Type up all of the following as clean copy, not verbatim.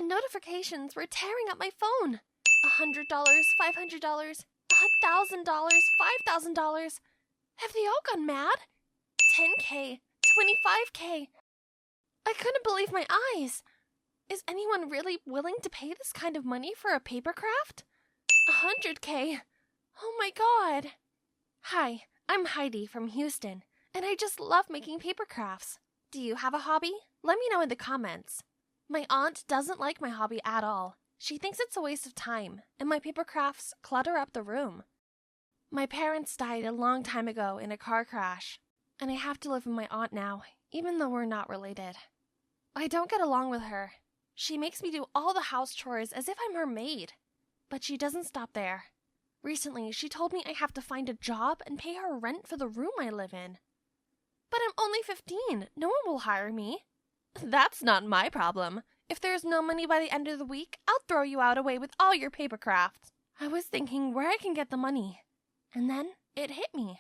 The notifications were tearing up my phone. $100, $500, $1,000, $5,000. Have they all gone mad? 10K, 25K. I couldn't believe my eyes. Is anyone really willing to pay this kind of money for a papercraft? 100K. Oh my god. Hi, I'm Heidi from Houston, and I just love making papercrafts. Do you have a hobby? Let me know in the comments. My aunt doesn't like my hobby at all. She thinks it's a waste of time, and my papercrafts clutter up the room. My parents died a long time ago in a car crash, and I have to live with my aunt now, even though we're not related. I don't get along with her. She makes me do all the house chores as if I'm her maid. But she doesn't stop there. Recently, she told me I have to find a job and pay her rent for the room I live in. But I'm only 15. No one will hire me. That's not my problem. If there's no money by the end of the week, I'll throw you out away with all your papercrafts. I was thinking where I can get the money. And then it hit me.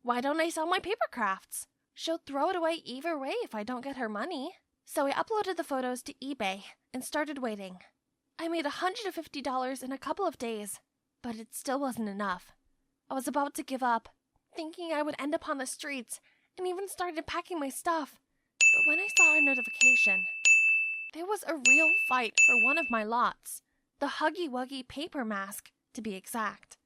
Why don't I sell my papercrafts? She'll throw it away either way if I don't get her money. So I uploaded the photos to eBay and started waiting. I made $150 in a couple of days, but it still wasn't enough. I was about to give up, thinking I would end up on the streets, and even started packing my stuff. But when I saw a notification, there was a real fight for one of my lots. The Huggy Wuggy paper mask, to be exact.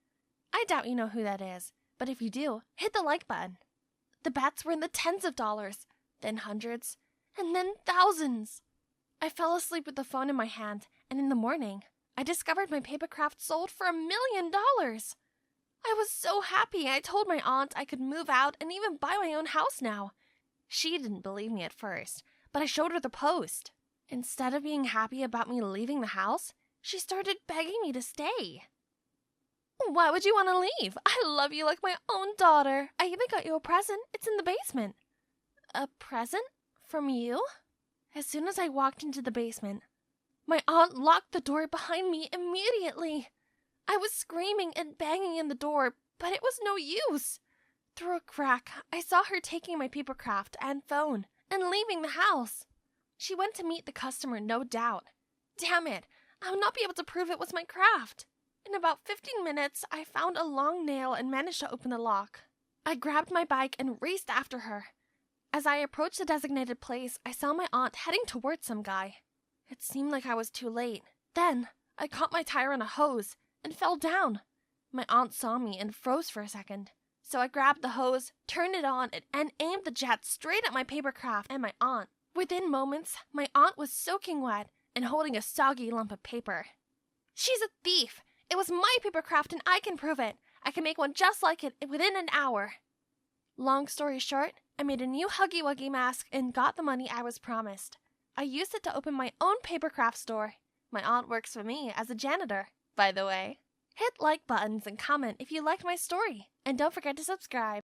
I doubt you know who that is, but if you do, hit the like button. The bets were in the tens of dollars, then hundreds, and then thousands. I fell asleep with the phone in my hand, and in the morning, I discovered my papercraft sold for $1 million. I was so happy I told my aunt I could move out and even buy my own house now. She didn't believe me at first, but I showed her the post. Instead of being happy about me leaving the house, she started begging me to stay. Why would you want to leave? I love you like my own daughter. I even got you a present. It's in the basement. A present? From you? As soon as I walked into the basement, my aunt locked the door behind me immediately. I was screaming and banging in the door, but it was no use. Through a crack, I saw her taking my papercraft and phone and leaving the house. She went to meet the customer, no doubt. Damn it, I would not be able to prove it was my craft. In about 15 minutes, I found a long nail and managed to open the lock. I grabbed my bike and raced after her. As I approached the designated place, I saw my aunt heading towards some guy. It seemed like I was too late. Then, I caught my tire on a hose and fell down. My aunt saw me and froze for a second. So I grabbed the hose, turned it on, and aimed the jet straight at my papercraft and my aunt. Within moments, my aunt was soaking wet and holding a soggy lump of paper. She's a thief! It was my papercraft and I can prove it. I can make one just like it within an hour. Long story short, I made a new Huggy Wuggy mask and got the money I was promised. I used it to open my own papercraft store. My aunt works for me as a janitor, by the way. Hit like buttons and comment if you liked my story. And don't forget to subscribe.